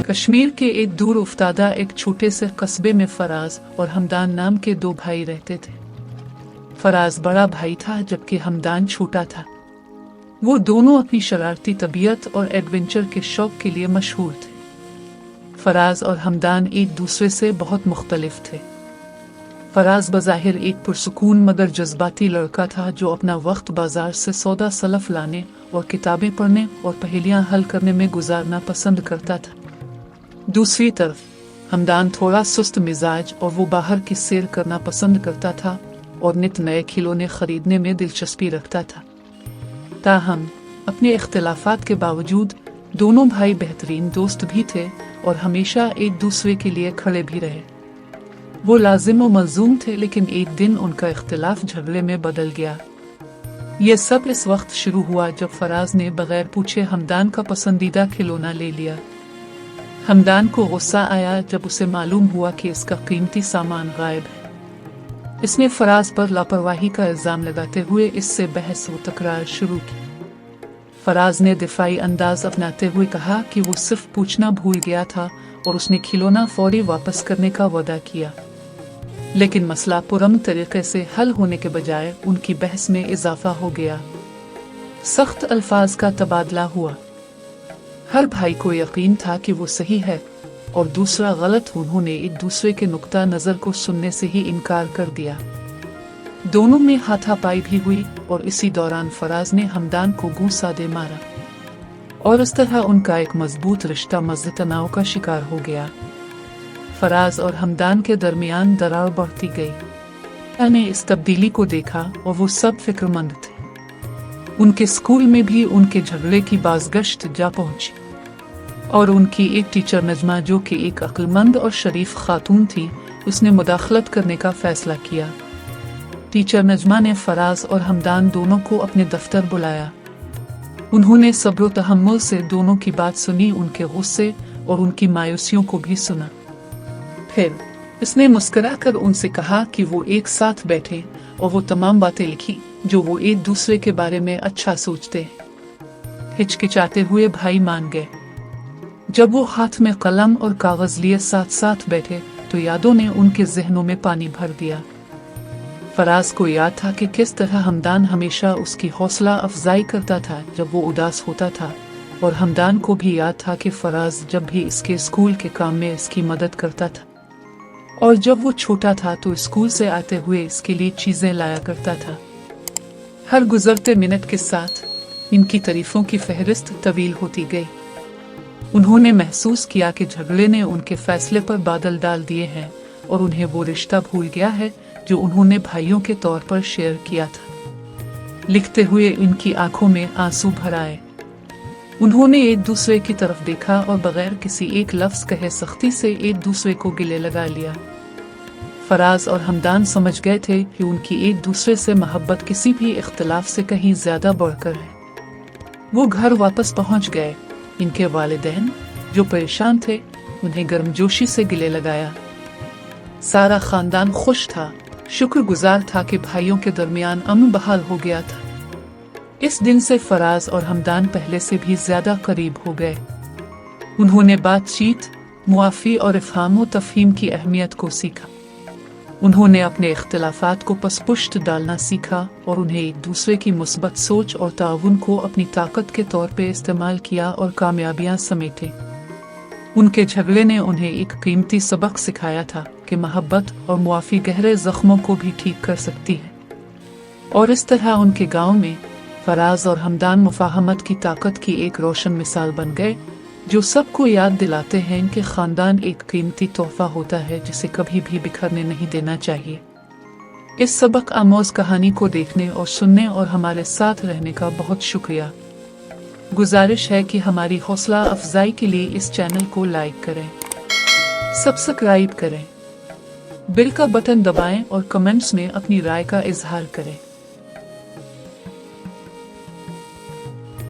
कश्मीर के एक दूर उफ्तादा एक छोटे से कस्बे में फराज और हमदान नाम के दो भाई रहते थे। फराज बड़ा भाई था जबकि हमदान छोटा था। वो दोनों अपनी शरारती तबीयत और एडवेंचर के शौक के लिए मशहूर थे। फराज और हमदान एक दूसरे से बहुत मुख्तलिफ थे। फराज बज़ाहिर एक पुरसुकून मगर जज्बाती लड़का था जो अपना वक्त बाजार से सौदा सलफ लाने और किताबें पढ़ने और पहेलियां हल करने में गुजारना पसंद करता था। दूसरी तरफ हमदान थोड़ा सुस्त मिजाज और वो बाहर की सैर करना पसंद करता था और नित नए खिलौने खरीदने में दिलचस्पी रखता था। ताहम अपने इख्तिलाफात के बावजूद दोनों भाई बेहतरीन दोस्त भी थे और हमेशा एक दूसरे के लिए खड़े भी रहे। वो लाजिम व मलजूम थे, लेकिन एक दिन उनका इख्तिलाफ झगड़े में बदल गया। ये सब इस वक्त शुरू हुआ जब फराज ने बगैर पूछे हमदान का पसंदीदा खिलौना ले लिया। हमदान को गुस्सा आया जब उसे मालूम हुआ कि इसका कीमती सामान गायब है। इसने फराज पर लापरवाही का इल्जाम लगाते हुए इससे बहस व तकरार शुरू की। फराज ने दिफाई अंदाज अपनाते हुए कहा कि वो सिर्फ पूछना भूल गया था और उसने खिलौना फौरी वापस करने का वादा किया। लेकिन मसला पुरअमन तरीके से हल होने के बजाय उनकी बहस में इजाफा हो गया। सख्त अल्फाज का तबादला हुआ। हर भाई को यकीन था कि वो सही है और दूसरा गलत। उन्होंने एक दूसरे के नुक्ता नजर को सुनने से ही इनकार कर दिया। दोनों में हाथापाई भी हुई और इसी दौरान फराज ने हमदान को गुस्सा दे मारा और इस तरह उनका एक मजबूत रिश्ता मज़ीद तनाव का शिकार हो गया। फराज और हमदान के दरमियान दरार बढ़ती गई। मैंने इस तब्दीली को देखा और वो सब फिक्रमंद थे। उनके स्कूल में भी उनके झगड़े की बाज़गश्त जा पहुंची और उनकी एक टीचर नजमा, जो कि एक अक्लमंद और शरीफ खातून थी, उसने मुदाखलत करने का फैसला किया। टीचर नजमा ने फराज और हमदान दोनों को अपने दफ्तर बुलाया। उन्होंने सब्र तहम्मुल से दोनों की बात सुनी, उनके गुस्से और उनकी मायूसियों को भी सुना। फिर उसने मुस्कुराकर उनसे कहा कि वो एक साथ बैठे और वो तमाम बातें लिखी जो वो एक दूसरे के बारे में अच्छा सोचते हैं। हिचकिचाते हुए भाई मान गए। जब वो हाथ में कलम और कागज लिए साथ साथ बैठे तो यादों ने उनके जहनों में पानी भर दिया। फराज को याद था कि किस तरह हमदान हमेशा उसकी हौसला अफजाई करता था जब वो उदास होता था, और हमदान को भी याद था कि फराज जब भी इसके स्कूल के काम में इसकी मदद करता था और जब वो छोटा था तो स्कूल से आते हुए इसके लिए चीजें लाया करता था। हर गुजरते मिनट के साथ इनकी तारीफों की फहरिस्त तवील होती गई। उन्होंने महसूस किया कि झगड़े ने उनके फैसले पर बादल डाल दिए हैं और उन्हें वो रिश्ता भूल गया है जो उन्होंने भाइयों के तौर पर शेयर किया था। लिखते हुए इनकी आंखों में आंसू भर आए। उन्होंने एक दूसरे की तरफ देखा और बगैर किसी एक लफ्ज कहे सख्ती से एक दूसरे को गिले लगा लिया। फराज और हमदान समझ गए थे कि उनकी एक दूसरे से मोहब्बत किसी भी इख्तिलाफ से कहीं ज्यादा बढ़कर है। वो घर वापस पहुंच गए। इनके वालिदैन जो परेशान थे उन्हें गर्मजोशी से गिले लगाया। सारा खानदान खुश था, शुक्रगुजार था कि भाइयों के दरमियान अमन बहाल हो गया था। इस दिन से फराज और हमदान पहले से भी ज्यादा करीब हो गए। उन्होंने बातचीत, मुआफ़ी और इफ़हाम व तफ़हीम की अहमियत को सीखा। उन्होंने अपने इख्तिलाफात को पसपुश्त डालना सीखा और उन्हें एक दूसरे की मुस्बत सोच और ताउन को अपनी ताकत के तौर पे इस्तेमाल किया और कामयाबियां समेटे। उनके झगड़े ने उन्हें एक कीमती सबक सिखाया था कि मोहब्बत और मुआफ़ी गहरे जख्मों को भी ठीक कर सकती है। और इस तरह उनके गांव में फराज और हमदान मुफाहमत की ताकत की एक रोशन मिसाल बन गए, जो सबको याद दिलाते हैं कि खानदान एक कीमती तोहफा होता है जिसे कभी भी बिखरने नहीं देना चाहिए। इस सबक आमोज कहानी को देखने और सुनने और हमारे साथ रहने का बहुत शुक्रिया। गुजारिश है कि हमारी हौसला अफजाई के लिए इस चैनल को लाइक करें, सब्सक्राइब करें, बेल का बटन दबाएं और कमेंट्स में अपनी राय का इजहार करें।